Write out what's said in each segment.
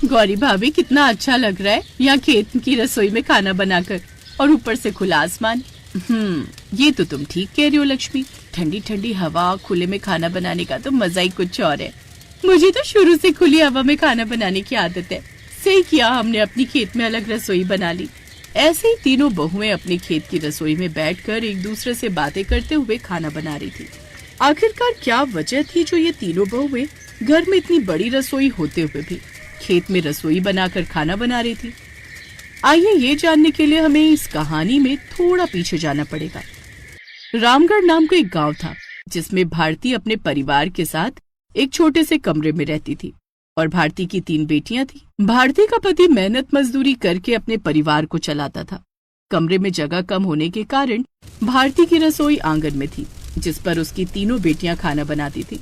गौरी भाभी कितना अच्छा लग रहा है यहाँ खेत की रसोई में खाना बनाकर, और ऊपर से खुला आसमान। ये तो तुम ठीक कह रही हो लक्ष्मी, ठंडी ठंडी हवा, खुले में खाना बनाने का तो मजा ही कुछ और है। मुझे तो शुरू से खुली हवा में खाना बनाने की आदत है। सही किया हमने अपनी खेत में अलग रसोई बना ली। ऐसे ही तीनों बहुएं अपनी खेत की रसोई में बैठकर एक दूसरे से बातें करते हुए खाना बना रही थी। आखिरकार क्या वजह थी जो ये तीनों बहुएं घर में इतनी बड़ी रसोई होते हुए भी खेत में रसोई बनाकर खाना बना रही थी? आइए ये जानने के लिए हमें इस कहानी में थोड़ा पीछे जाना पड़ेगा। रामगढ़ नाम का एक गांव था जिसमें भारती अपने परिवार के साथ एक छोटे से कमरे में रहती थी और भारती की 3 बेटियां थी। भारती का पति मेहनत मजदूरी करके अपने परिवार को चलाता था। कमरे में जगह कम होने के कारण भारती की रसोई आंगन में थी जिस पर उसकी तीनों बेटियां खाना बनाती थी।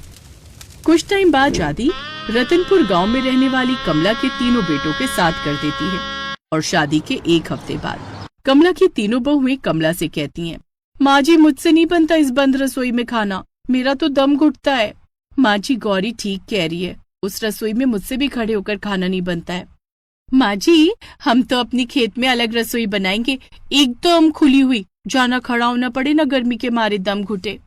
कुछ टाइम बाद शादी रतनपुर गांव में रहने वाली कमला के तीनों बेटों के साथ कर देती है और शादी के 1 हफ्ते बाद कमला की तीनों बहुएं कमला से कहती हैं, माँ जी मुझसे नहीं बनता इस बंद रसोई में खाना, मेरा तो दम घुटता है। माँ जी गौरी ठीक कह रही है, उस रसोई में मुझसे भी खड़े होकर खाना नहीं बनता है। माँ जी हम तो अपनी खेत में अलग रसोई बनाएंगे, एकदम खुली हुई, जाना खड़ा होना पड़े ना गर्मी के मारे दम घुटे।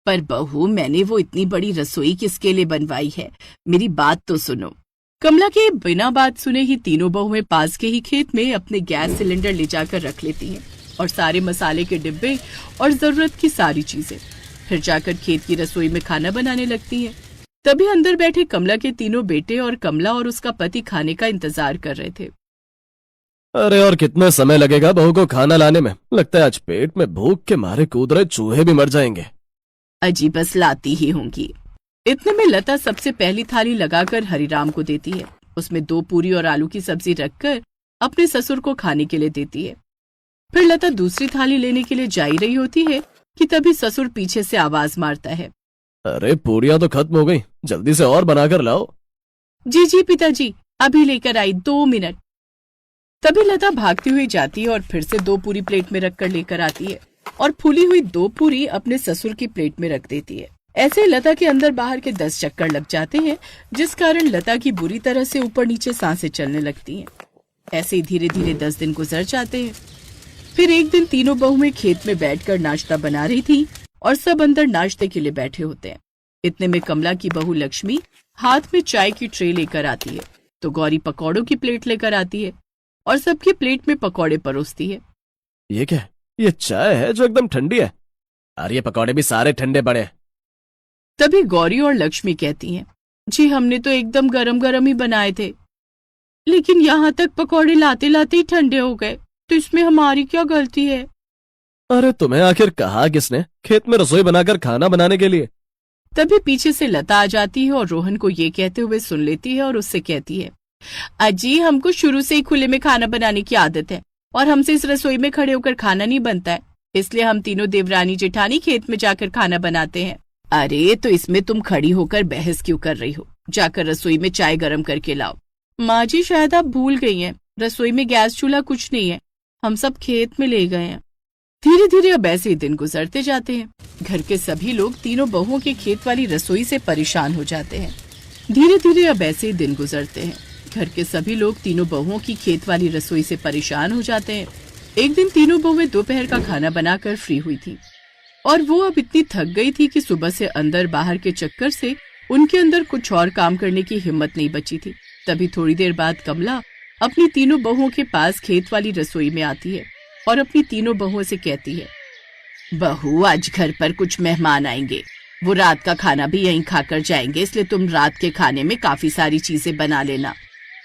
पर बहू मैंने वो इतनी बड़ी रसोई किसके लिए बनवाई है, मेरी बात तो सुनो। कमला के बिना बात सुने ही तीनों बहुएं पास के ही खेत में अपने गैस सिलेंडर ले जाकर रख लेती हैं और सारे मसाले के डिब्बे और जरूरत की सारी चीजें, फिर जाकर खेत की रसोई में खाना बनाने लगती हैं। तभी अंदर बैठे कमला के तीनों बेटे और कमला और उसका पति खाने का इंतजार कर रहे थे। अरे और कितना समय लगेगा बहू को खाना लाने में? लगता है आज पेट में भूख के मारे कूद रहे चूहे भी मर जाएंगे। अजी बस लाती ही होंगी। इतने में लता सबसे पहली थाली लगाकर हरिराम को देती है। उसमें 2 पूरी और आलू की सब्जी रखकर अपने ससुर को खाने के लिए देती है। फिर लता दूसरी थाली लेने के लिए जा ही रही होती है कि तभी ससुर पीछे से आवाज मारता है, अरे पूरियां तो खत्म हो गई, जल्दी से और बनाकर लाओ। जी जी पिताजी अभी लेकर आई, 2 मिनट। तभी लता भागती हुई जाती है और फिर से 2 पूरी प्लेट में रखकर लेकर आती है और फूली हुई 2 पूरी अपने ससुर की प्लेट में रख देती है। ऐसे लता के अंदर बाहर के 10 चक्कर लग जाते हैं जिस कारण लता की बुरी तरह से ऊपर नीचे सांसें चलने लगती हैं। ऐसे ही धीरे धीरे 10 दिन गुजर जाते हैं। फिर एक दिन तीनों बहुएं खेत में बैठकर नाश्ता बना रही थी और सब अंदर नाश्ते के लिए बैठे होते हैं। इतने में कमला की बहू लक्ष्मी हाथ में चाय की ट्रे लेकर आती है तो गौरी पकौड़ों की प्लेट लेकर आती है और सबकी प्लेट में पकौड़े परोसती है। ये क्या? ये चाय है जो एकदम ठंडी है। अरे ये पकौड़े भी सारे ठंडे पड़े। तभी गौरी और लक्ष्मी कहती हैं, जी हमने तो एकदम गरम गरम ही बनाए थे, लेकिन यहाँ तक पकौड़े लाते लाते ही ठंडे हो गए, तो इसमें हमारी क्या गलती है? अरे तुम्हें आखिर कहा किसने खेत में रसोई बनाकर खाना बनाने के लिए? तभी पीछे से लता आ जाती है और रोहन को ये कहते हुए सुन लेती है और उससे कहती है, अजी हमको शुरू से ही खुले में खाना बनाने की आदत है और हमसे इस रसोई में खड़े होकर खाना नहीं बनता है, इसलिए हम तीनों देवरानी जेठानी खेत में जाकर खाना बनाते हैं। अरे तो इसमें तुम खड़ी होकर बहस क्यों कर रही हो? जाकर रसोई में चाय गरम करके लाओ। माँ जी शायद आप भूल गई हैं, रसोई में गैस चूल्हा कुछ नहीं है, हम सब खेत में ले गए हैं। धीरे धीरे अब ऐसे ही दिन गुजरते जाते हैं। घर के सभी लोग तीनों बहुओं के खेत वाली रसोई से परेशान हो जाते हैं। धीरे धीरे अब ऐसे ही दिन गुजरते हैं। घर के सभी लोग तीनों बहुओं की खेत वाली रसोई से परेशान हो जाते हैं। एक दिन तीनों बहुएं दोपहर का खाना बनाकर फ्री हुई थी और वो अब इतनी थक गई थी कि सुबह से अंदर बाहर के चक्कर से उनके अंदर कुछ और काम करने की हिम्मत नहीं बची थी। तभी थोड़ी देर बाद कमला अपनी तीनों बहुओं के पास खेत वाली रसोई में आती है और अपनी तीनों बहुओं से कहती है, बहू आज घर पर कुछ मेहमान आएंगे, वो रात का खाना भी यहीं खाकर जाएंगे, इसलिए तुम रात के खाने में काफी सारी चीजें बना लेना।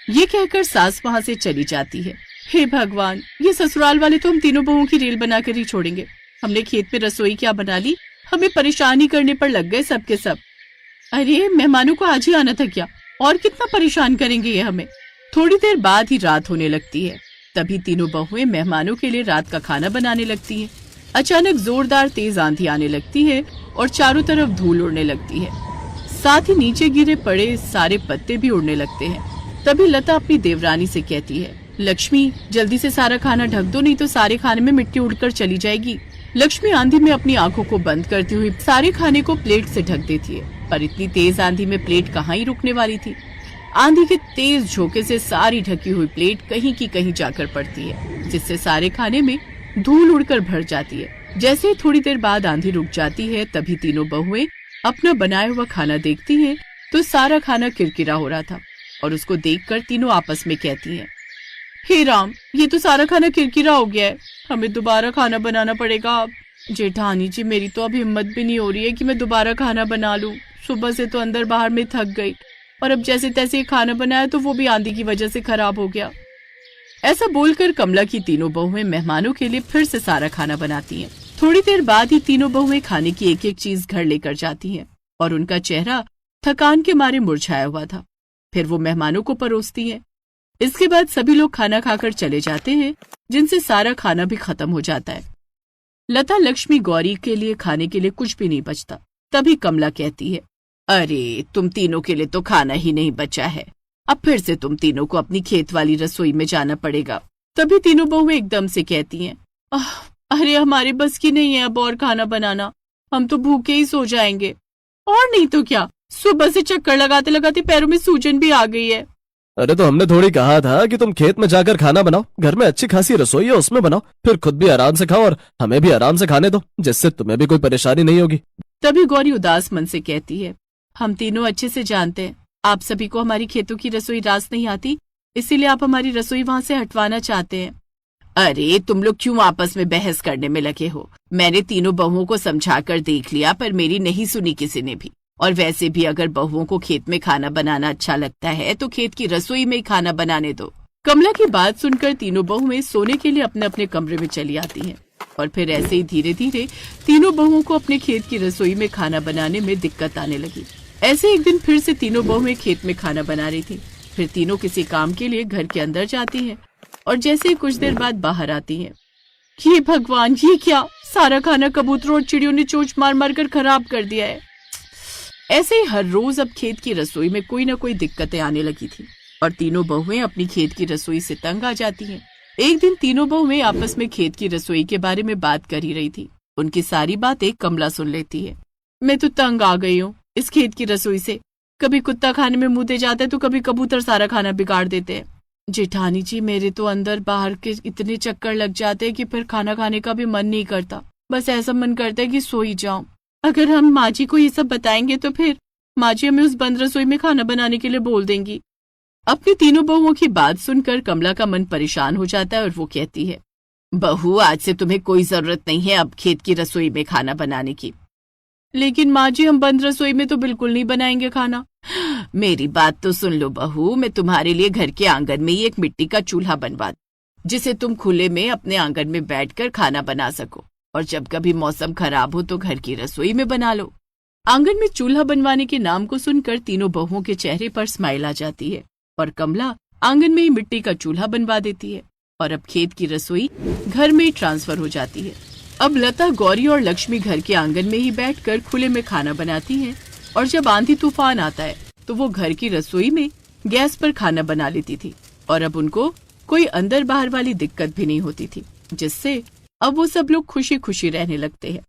ये कहकर सास वहाँ से चली जाती है। हे भगवान, ये ससुराल वाले तो हम तीनों बहुओं की रेल बनाकर ही छोड़ेंगे। हमने खेत में रसोई क्या बना ली, हमें परेशान ही करने पर लग गए सब के सब। अरे मेहमानों को आज ही आना था क्या, और कितना परेशान करेंगे ये हमें। थोड़ी देर बाद ही रात होने लगती है। तभी तीनों बहुएं मेहमानों के लिए रात का खाना बनाने लगती हैं। अचानक जोरदार तेज आंधी आने लगती है और चारों तरफ धूल उड़ने लगती है, साथ ही नीचे गिरे पड़े सारे पत्ते भी उड़ने लगते हैं। तभी लता अपनी देवरानी से कहती है, लक्ष्मी जल्दी से सारा खाना ढक दो, नहीं तो सारे खाने में मिट्टी उड़कर चली जाएगी। लक्ष्मी आंधी में अपनी आंखों को बंद करती हुई सारे खाने को प्लेट से ढक देती है, पर इतनी तेज आंधी में प्लेट कहाँ ही रुकने वाली थी। आंधी के तेज झोंके से सारी ढकी हुई प्लेट कहीं की कहीं जाकर पड़ती है, जिससे सारे खाने में धूल उड़कर भर जाती है। जैसे ही थोड़ी देर बाद आंधी रुक जाती है, तभी तीनों बहुएं अपना बनाया हुआ खाना देखती हैं तो सारा खाना किरकिरा हो रहा था और उसको देखकर तीनों आपस में कहती हैं, हे राम, ये तो सारा खाना किरकिरा हो गया है, हमें दोबारा खाना बनाना पड़ेगा अब। जेठानी जी, मेरी तो अब हिम्मत भी नहीं हो रही है कि मैं दोबारा खाना बना लूं। सुबह से तो अंदर बाहर में थक गई और अब जैसे तैसे ये खाना बनाया तो वो भी आंधी की वजह से खराब हो गया। ऐसा बोलकर कमला की तीनों बहुएं मेहमानों के लिए फिर से सारा खाना बनाती हैं। थोड़ी देर बाद ही तीनों बहुएं खाने की एक एक चीज घर लेकर जाती हैं और उनका चेहरा थकान के मारे मुरझाया हुआ था। फिर वो मेहमानों को परोसती हैं। इसके बाद सभी लोग खाना खाकर चले जाते हैं, जिनसे सारा खाना भी खत्म हो जाता है। लता, लक्ष्मी, गौरी के लिए खाने के लिए कुछ भी नहीं बचता। तभी कमला कहती है, अरे तुम तीनों के लिए तो खाना ही नहीं बचा है, अब फिर से तुम तीनों को अपनी खेत वाली रसोई में जाना पड़ेगा। तभी तीनों बहुएं एकदम से कहती हैं, अरे हमारे बस की नहीं है अब और खाना बनाना, हम तो भूखे ही सो जाएंगे। और नहीं तो क्या, सुबह से चक्कर लगाते लगाते पैरों में सूजन भी आ गई है। अरे तो हमने थोड़ी कहा था कि तुम खेत में जाकर खाना बनाओ, घर में अच्छी खासी रसोई है उसमें बनाओ, फिर खुद भी आराम से खाओ और हमें भी आराम से खाने दो, जिससे तुम्हें भी कोई परेशानी नहीं होगी। तभी गौरी उदास मन से कहती है, हम तीनों अच्छे से जानते हैं आप सभी को हमारी खेतों की रसोई रास नहीं आती, इसीलिए आप हमारी रसोई वहाँ से हटवाना चाहते हैं। अरे तुम लोग क्यों आपस में बहस करने में लगे हो? मैंने तीनों बहुओं को समझा कर देख लिया, पर मेरी नहीं सुनी किसी ने भी। और वैसे भी अगर बहुओं को खेत में खाना बनाना अच्छा लगता है तो खेत की रसोई में ही खाना बनाने दो। कमला की बात सुनकर तीनों बहुएं सोने के लिए अपने अपने कमरे में चली आती हैं और फिर ऐसे ही धीरे धीरे तीनों बहुओं को अपने खेत की रसोई में खाना बनाने में दिक्कत आने लगी। ऐसे एक दिन फिर से तीनों बहुएं खेत में खाना बना रही थी। फिर तीनों किसी काम के लिए घर के अंदर जाती हैं और जैसे ही कुछ देर बाद बाहर आती हैं, ये भगवान, ये क्या, सारा खाना कबूतरों और चिड़ियों ने चोंच मार मार कर खराब कर दिया है। ऐसे ही हर रोज अब खेत की रसोई में कोई न कोई दिक्कतें आने लगी थी और तीनों बहुएं अपनी खेत की रसोई से तंग आ जाती हैं। एक दिन तीनों बहुएं आपस में खेत की रसोई के बारे में बात कर ही रही थी। उनकी सारी बातें कमला सुन लेती है। मैं तो तंग आ गई हूँ इस खेत की रसोई से, कभी कुत्ता खाने में मुंह दे जाता है तो कभी कबूतर सारा खाना बिगाड़ देते हैं। जेठानी जी, मेरे तो अंदर बाहर के इतने चक्कर लग जाते हैं कि फिर खाना खाने का भी मन नहीं करता, बस ऐसा मन करता है कि सो ही जाऊं। अगर हम माँ जी को ये सब बताएंगे तो फिर माँ जी हमें उस बंद रसोई में खाना बनाने के लिए बोल देंगी। अपनी तीनों बहुओं की बात सुनकर कमला का मन परेशान हो जाता है और वो कहती है, बहू, आज से तुम्हें कोई जरूरत नहीं है अब खेत की रसोई में खाना बनाने की। लेकिन माँ जी, हम बंद रसोई में तो बिल्कुल नहीं बनाएंगे खाना। मेरी बात तो सुन लो बहू, मैं तुम्हारे लिए घर के आंगन में ही एक मिट्टी का चूल्हा बनवा दूं, जिसे तुम खुले में अपने आंगन में बैठकर खाना बना सको, और जब कभी मौसम खराब हो तो घर की रसोई में बना लो। आंगन में चूल्हा बनवाने के नाम को सुनकर तीनों बहुओं के चेहरे पर स्माइल आ जाती है और कमला आंगन में ही मिट्टी का चूल्हा बनवा देती है और अब खेत की रसोई घर में ही ट्रांसफर हो जाती है। अब लता, गौरी और लक्ष्मी घर के आंगन में ही बैठकर खुले में खाना बनाती हैं और जब आंधी तूफान आता है तो वो घर की रसोई में गैस पर खाना बना लेती थी और अब उनको कोई अंदर बाहर वाली दिक्कत भी नहीं होती थी, जिससे अब वो सब लोग खुशी खुशी रहने लगते हैं।